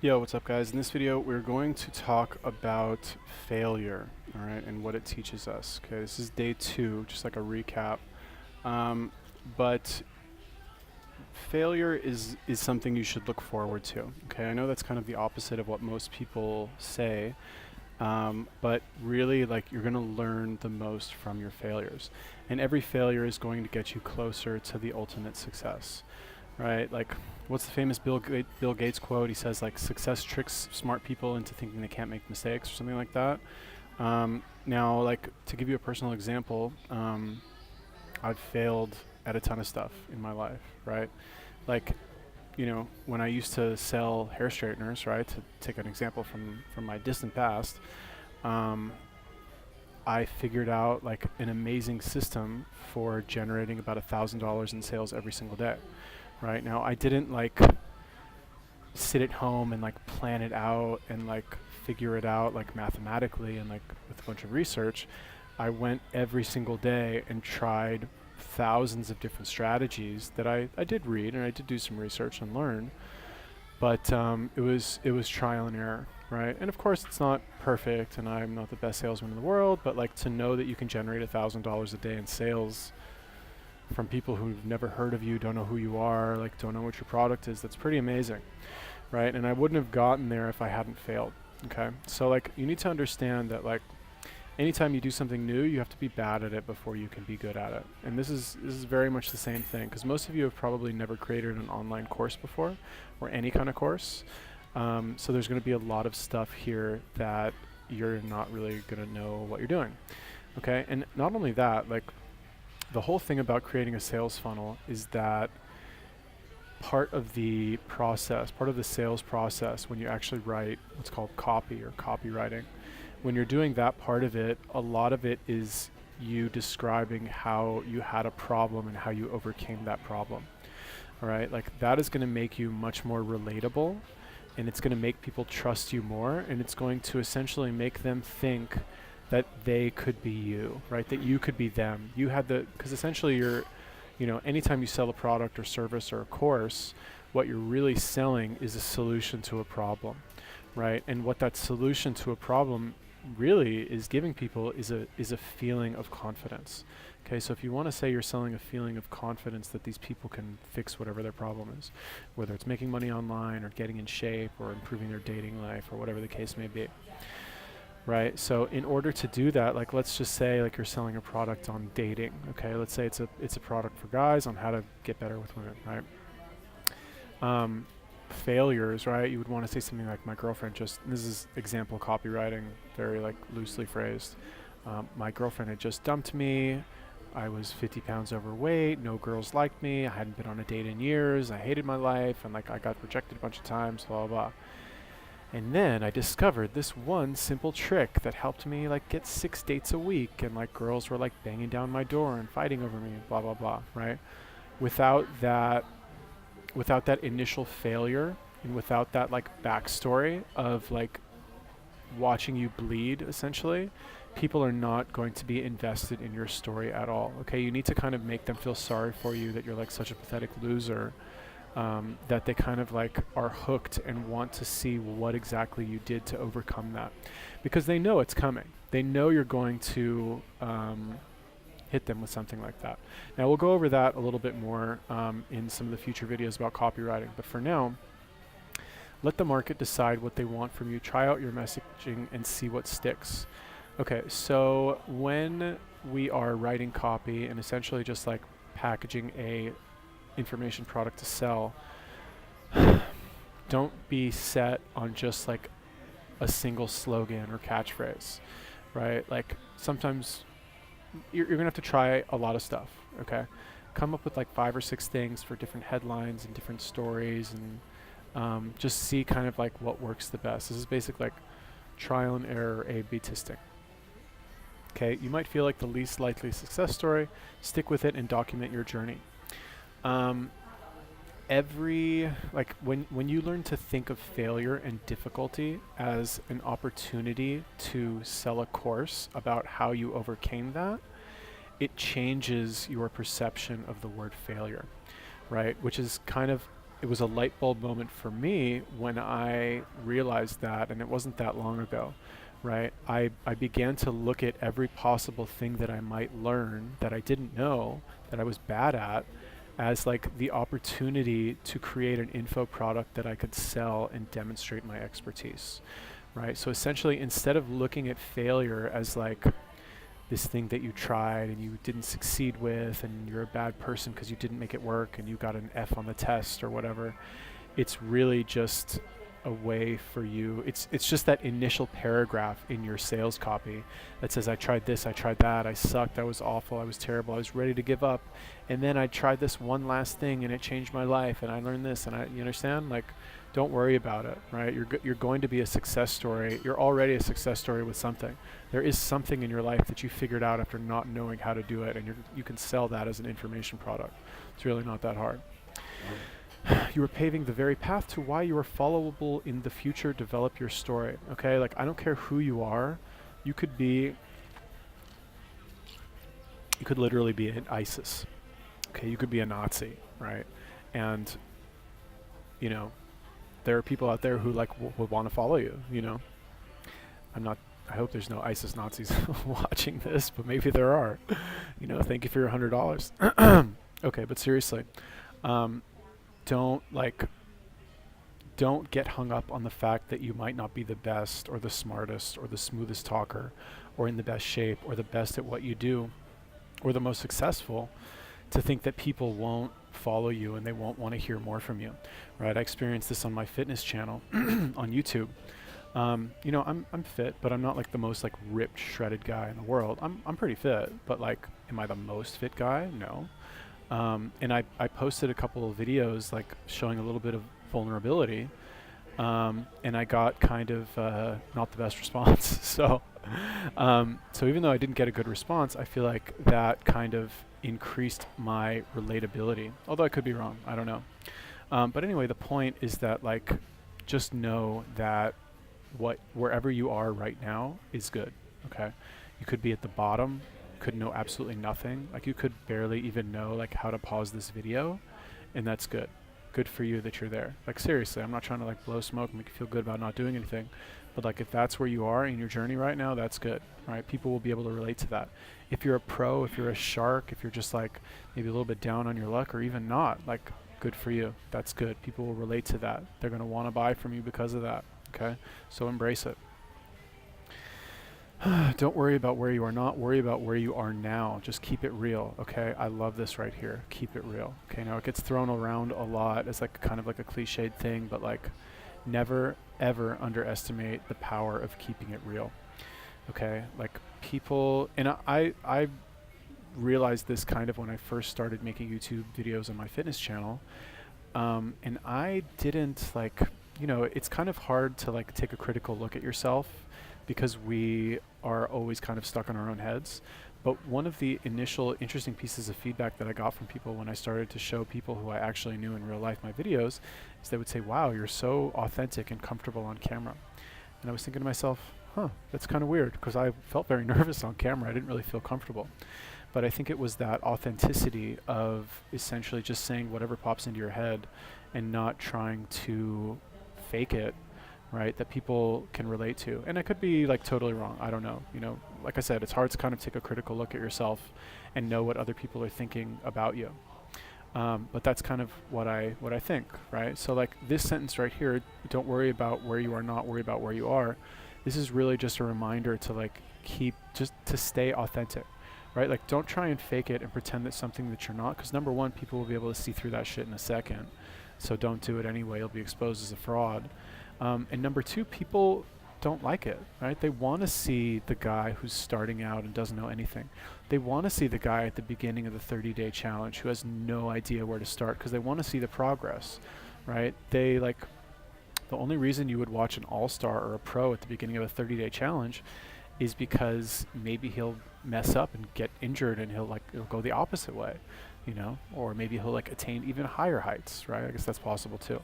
Yo, what's up guys? In this video, we're going to talk about failure, all right, and what it teaches us. Okay, this is day 2, just like a recap. But failure is something you should look forward to. Okay, I know that's kind of the opposite of what most people say, but really, like, you're going to learn the most from your failures, and every failure is going to get you closer to the ultimate success, right? Like, what's the famous Bill Gates quote? He says, like, success tricks smart people into thinking they can't make mistakes, or something like that. Now, like, to give you a personal example, I've failed at a ton of stuff in my life, right? Like, when I used to sell hair straighteners, right, to take an example from my distant past, um, I figured out like an amazing system for generating about $1,000 in sales every single day. Right now, I didn't like sit at home and like plan it out and like figure it out like mathematically and like with a bunch of research. I went every single day and tried thousands of different strategies that I did read and I did do some research and learn, but it was trial and error, right? And of course, it's not perfect, and I'm not the best salesman in the world. But like, to know that you can generate $1,000 a day in sales from people who've never heard of you, don't know who you are, like don't know what your product is, that's pretty amazing, right? And I wouldn't have gotten there if I hadn't failed. Okay, so like, you need to understand that like, anytime you do something new, you have to be bad at it before you can be good at it. And this is very much the same thing, because most of you have probably never created an online course before, or any kind of course. So there's going to be a lot of stuff here that you're not really going to know what you're doing. Okay, and not only that, like, the whole thing about creating a sales funnel is that part of the process, part of the sales process, when you actually write what's called copy or copywriting, when you're doing that part of it, a lot of it is you describing how you had a problem and how you overcame that problem. All right, like, that is going to make you much more relatable, and it's going to make people trust you more, and it's going to essentially make them think that they could be you, right? That you could be them. You had because essentially anytime you sell a product or service or a course, what you're really selling is a solution to a problem, right? And what that solution to a problem really is giving people is a feeling of confidence. Okay, so if you want to say you're selling a feeling of confidence that these people can fix whatever their problem is, whether it's making money online or getting in shape or improving their dating life or whatever the case may be, right? So in order to do that, like, let's just say like you're selling a product on dating. Okay, let's say it's a product for guys on how to get better with women, right? Failures, right? You would want to say something like, my girlfriend just, this is example copywriting, very like loosely phrased. My girlfriend had just dumped me. I was 50 pounds overweight. No girls liked me. I hadn't been on a date in years. I hated my life, and like, I got rejected a bunch of times, blah, blah, blah. And then I discovered this one simple trick that helped me like get 6 dates a week, and like, girls were like banging down my door and fighting over me, blah, blah, blah, right? Without that initial failure, and without that like backstory of like watching you bleed, essentially, people are not going to be invested in your story at all. Okay, you need to kind of make them feel sorry for you, that you're like such a pathetic loser, that they kind of like are hooked and want to see what exactly you did to overcome that, because they know it's coming. They know you're going to hit them with something like that. Now, we'll go over that a little bit more in some of the future videos about copywriting, but for now, let the market decide what they want from you. Try out your messaging and see what sticks. Okay, so when we are writing copy and essentially just like packaging a information product to sell, don't be set on just like a single slogan or catchphrase, right? Like, sometimes you're gonna have to try a lot of stuff. Okay, come up with like 5 or 6 things for different headlines and different stories, and just see kind of like what works the best. This is basically like trial and error, A/B testing. Okay, you might feel like the least likely success story. Stick with it and document your journey. When you learn to think of failure and difficulty as an opportunity to sell a course about how you overcame that, it changes your perception of the word failure, right? Which is kind of it was a light bulb moment for me when I realized that, and it wasn't that long ago, right? I began to look at every possible thing that I might learn that I didn't know that I was bad at as like the opportunity to create an info product that I could sell and demonstrate my expertise, right? So essentially, instead of looking at failure as like this thing that you tried and you didn't succeed with and you're a bad person because you didn't make it work and you got an F on the test or whatever, it's really just a way for you. It's just that initial paragraph in your sales copy that says, I tried this, I tried that, I sucked, I was awful, I was terrible, I was ready to give up, and then I tried this one last thing and it changed my life and I learned this, and you understand? Like, don't worry about it, right? You're going to be a success story. You're already a success story with something. There is something in your life that you figured out after not knowing how to do it, and you can sell that as an information product. It's really not that hard. You are paving the very path to why you are followable in the future. Develop your story. Okay, like I don't care who you are. You could literally be an ISIS. Okay, you could be a Nazi, right? And you know, there are people out there who like would want to follow you. You know, I hope there's no ISIS Nazis watching this, but maybe there are. You know, thank you for your $100. Okay, but seriously. Don't get hung up on the fact that you might not be the best or the smartest or the smoothest talker or in the best shape or the best at what you do or the most successful to think that people won't follow you and they won't want to hear more from you, right? I experienced this on my fitness channel on YouTube. You know, I'm fit, but I'm not like the most like ripped, shredded guy in the world. I'm pretty fit, but like, am I the most fit guy? No. And I posted a couple of videos like showing a little bit of vulnerability, and I got kind of not the best response. So even though I didn't get a good response, I feel like that kind of increased my relatability. Although I could be wrong, I don't know. But anyway, the point is that like, just know that wherever you are right now is good. Okay, you could be at the bottom. Could know absolutely nothing. Like you could barely even know like how to pause this video, and that's good. Good for you that you're there. Like seriously, I'm not trying to like blow smoke and make you feel good about not doing anything, but like if that's where you are in your journey right now, that's good, right? People will be able to relate to that. If you're a pro, if you're a shark, if you're just like maybe a little bit down on your luck or even not, like good for you. That's good. People will relate to that. They're going to want to buy from you because of that. Okay, so embrace it. Don't worry about where you are not, worry about where you are now. Just keep it real, okay? I love this right here. Keep it real. Okay, now it gets thrown around a lot as like kind of like a cliched thing, but like never ever underestimate the power of keeping it real. Okay? Like people, and I realized this kind of when I first started making YouTube videos on my fitness channel. And I didn't like, you know, it's kind of hard to like take a critical look at yourself because we are always kind of stuck in our own heads. But one of the initial interesting pieces of feedback that I got from people when I started to show people who I actually knew in real life my videos is they would say, wow, you're so authentic and comfortable on camera. And I was thinking to myself, that's kind of weird because I felt very nervous on camera. I didn't really feel comfortable. But I think it was that authenticity of essentially just saying whatever pops into your head and not trying to fake it, right, that people can relate to. And I could be like totally wrong. I don't know. You know, like I said, it's hard to kind of take a critical look at yourself and know what other people are thinking about you. But that's kind of what I think, right? So like this sentence right here, don't worry about where you are not, worry about where you are. This is really just a reminder to like just to stay authentic, right? Like don't try and fake it and pretend that something that you're not, because number one, people will be able to see through that shit in a second. So don't do it anyway. You'll be exposed as a fraud. And number two, people don't like it, right? They want to see the guy who's starting out and doesn't know anything. They want to see the guy at the beginning of the 30-day challenge who has no idea where to start because they want to see the progress, right? They like, the only reason you would watch an all-star or a pro at the beginning of a 30-day challenge is because maybe he'll mess up and get injured and it'll go the opposite way, you know, or maybe he'll like attain even higher heights, right? I guess that's possible too.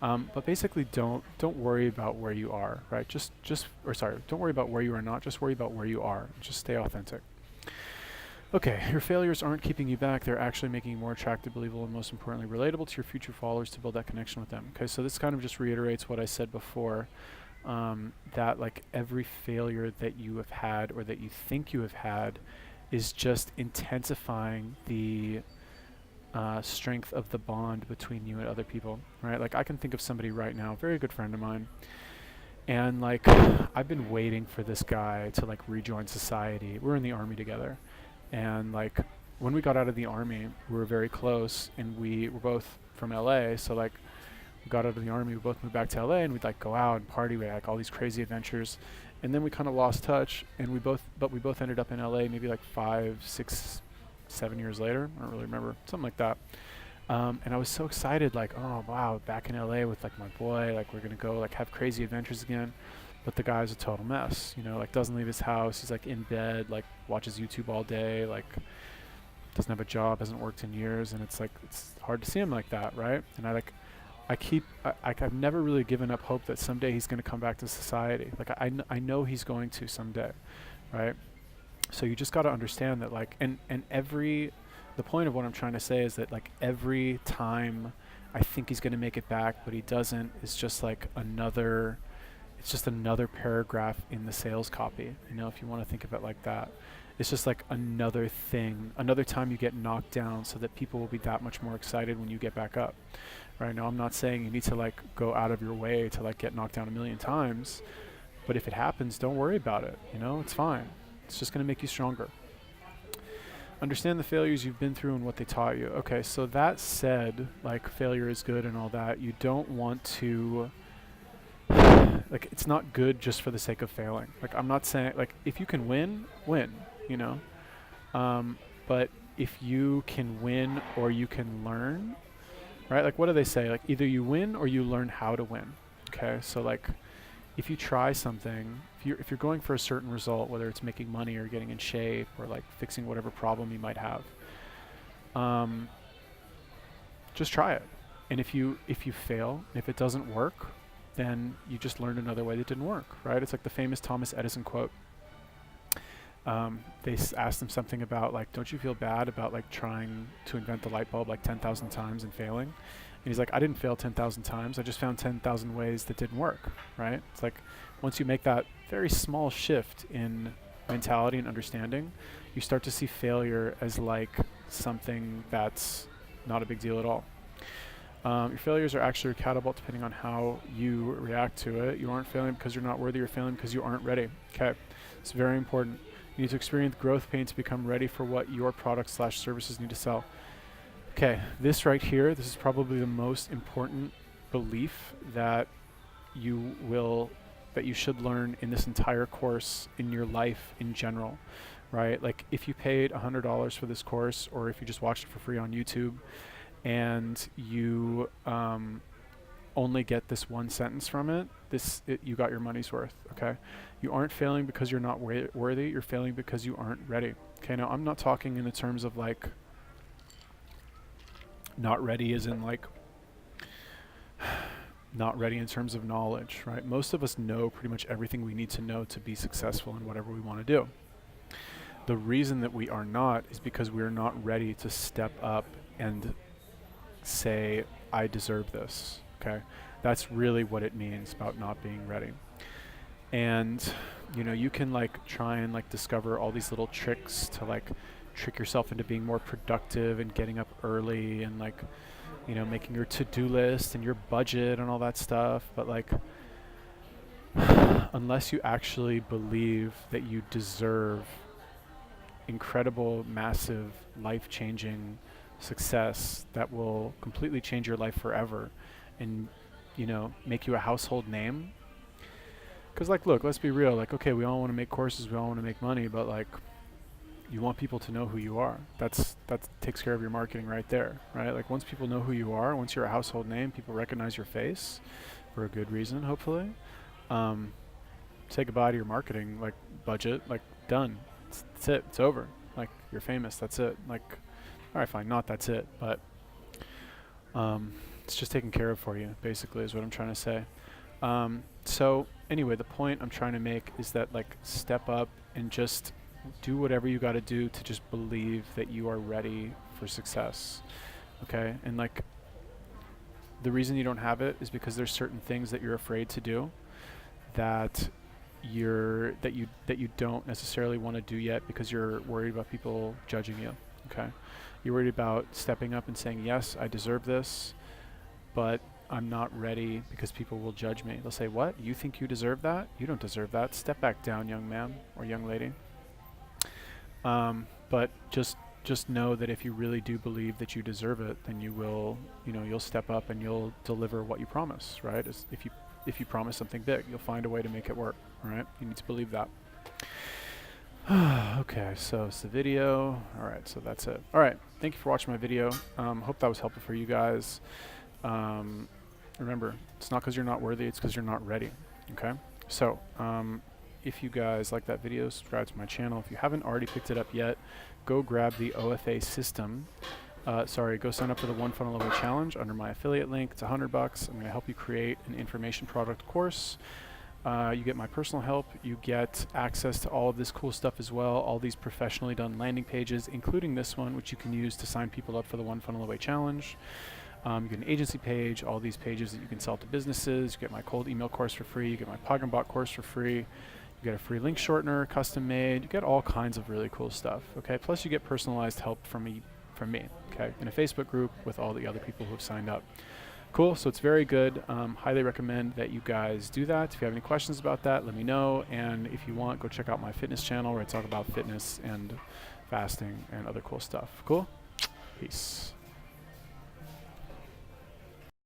But basically don't worry about where you are, right? Don't worry about where you are not, just worry about where you are. Just stay authentic. Okay, your failures aren't keeping you back. They're actually making you more attractive, believable, and most importantly, relatable to your future followers to build that connection with them. Okay, so this kind of just reiterates what I said before, that like every failure that you have had or that you think you have had is just intensifying the strength of the bond between you and other people, right? Like I can think of somebody right now, very good friend of mine, and like I've been waiting for this guy to like rejoin society. We're in the army together, and like when we got out of the army, we were very close, and we were both from LA, so like we got out of the army, we both moved back to LA, and we'd like go out and party, we had like all these crazy adventures, and then we kind of lost touch, and we both ended up in LA maybe like 5, 6, 7 years later. I don't really remember, something like that. And I was so excited, like, oh wow, back in LA with like my boy, like we're gonna go like have crazy adventures again. But the guy's a total mess, you know, like doesn't leave his house, he's like in bed, like watches YouTube all day, like doesn't have a job, hasn't worked in years, and it's like it's hard to see him like that, right? And I've never really given up hope that someday he's gonna come back to society. Like I know he's going to someday, right? So you just got to understand that, like, and the point of what I'm trying to say is that like every time I think he's going to make it back but he doesn't, is just like it's just another paragraph in the sales copy, you know, if you want to think of it like that. It's just like another thing, another time you get knocked down so that people will be that much more excited when you get back up. Right now I'm not saying you need to like go out of your way to like get knocked down a million times, but if it happens, don't worry about it, you know, it's fine. It's just going to make you stronger. Understand the failures you've been through and what they taught you. Okay, so that said, like failure is good and all that, you don't want to, like it's not good just for the sake of failing. Like I'm not saying, like if you can win, win, you know. But if you can win or you can learn, right? Like what do they say? Like either you win or you learn how to win. Okay, so like if you try something, if you're going for a certain result, whether it's making money or getting in shape or like fixing whatever problem you might have, just try it. And if you fail, if it doesn't work, then you just learned another way that didn't work, right? It's like the famous Thomas Edison quote. They asked him something about like, don't you feel bad about like trying to invent the light bulb like 10,000 times and failing? And he's like, I didn't fail 10,000 times. I just found 10,000 ways that didn't work, right? It's like once you make that very small shift in mentality and understanding, you start to see failure as like something that's not a big deal at all. Your failures are actually a catapult depending on how you react to it. You aren't failing because you're not worthy. You're failing because you aren't ready. Okay, it's very important. You need to experience growth pain to become ready for what your products/services need to sell. Okay, this right here, this is probably the most important belief that you should learn in this entire course, in your life in general, right? Like if you paid $100 for this course, or if you just watched it for free on YouTube, and you only get this one sentence from it, you got your money's worth. Okay, you aren't failing because you're not worthy. You're failing because you aren't ready. Okay, now I'm not talking in the terms of like not ready as in like not ready in terms of knowledge, right? Most of us know pretty much everything we need to know to be successful in whatever we want to do. The reason that we are not is because we're not ready to step up and say, I deserve this. Okay, that's really what it means about not being ready. And you know, you can like try and like discover all these little tricks to like trick yourself into being more productive and getting up early and like, you know, making your to-do list and your budget and all that stuff, but like unless you actually believe that you deserve incredible, massive, life-changing success that will completely change your life forever and, you know, make you a household name. Because like, look, let's be real, like, okay, we all want to make courses, we all want to make money, but like you want people to know who you are. That takes care of your marketing right there, right? Like once people know who you are, once you're a household name, people recognize your face for a good reason, hopefully. Say goodbye to your marketing like budget, like done. That's it. It's over. Like you're famous. That's it. Like, all right, fine. Not that's it, but it's just taken care of for you. Basically, is what I'm trying to say. So anyway, the point I'm trying to make is that like step up and just do whatever you got to do to just believe that you are ready for success. Okay? And like, the reason you don't have it is because there's certain things that you're afraid to do that you don't necessarily want to do yet because you're worried about people judging you. Okay? You're worried about stepping up and saying, yes, I deserve this, but I'm not ready because people will judge me. They'll say, what? You think you deserve that? You don't deserve that. Step back down, young man or young lady. But just know that if you really do believe that you deserve it, then you will, you'll step up and you'll deliver what you promise, right? If you promise something big, you'll find a way to make it work, all right? You need to believe that. Okay, so it's the video. All right, so that's it. All right, thank you for watching my video. Hope that was helpful for you guys. Remember, it's not because you're not worthy, it's because you're not ready, okay? So, if you guys like that video, subscribe to my channel. If you haven't already picked it up yet, go grab the OFA system. Go sign up for the One Funnel Away Challenge under my affiliate link. It's $100. I'm going to help you create an information product course. You get my personal help. You get access to all of this cool stuff as well, all these professionally done landing pages, including this one, which you can use to sign people up for the One Funnel Away Challenge. You get an agency page, all these pages that you can sell to businesses. You get my cold email course for free. You get my PogandBot course for free. You get a free link shortener, custom made. You get all kinds of really cool stuff, okay? Plus you get personalized help from me, okay? In a Facebook group with all the other people who have signed up. Cool, so it's very good. Highly recommend that you guys do that. If you have any questions about that, let me know. And if you want, go check out my fitness channel where I talk about fitness and fasting and other cool stuff. Cool? Peace.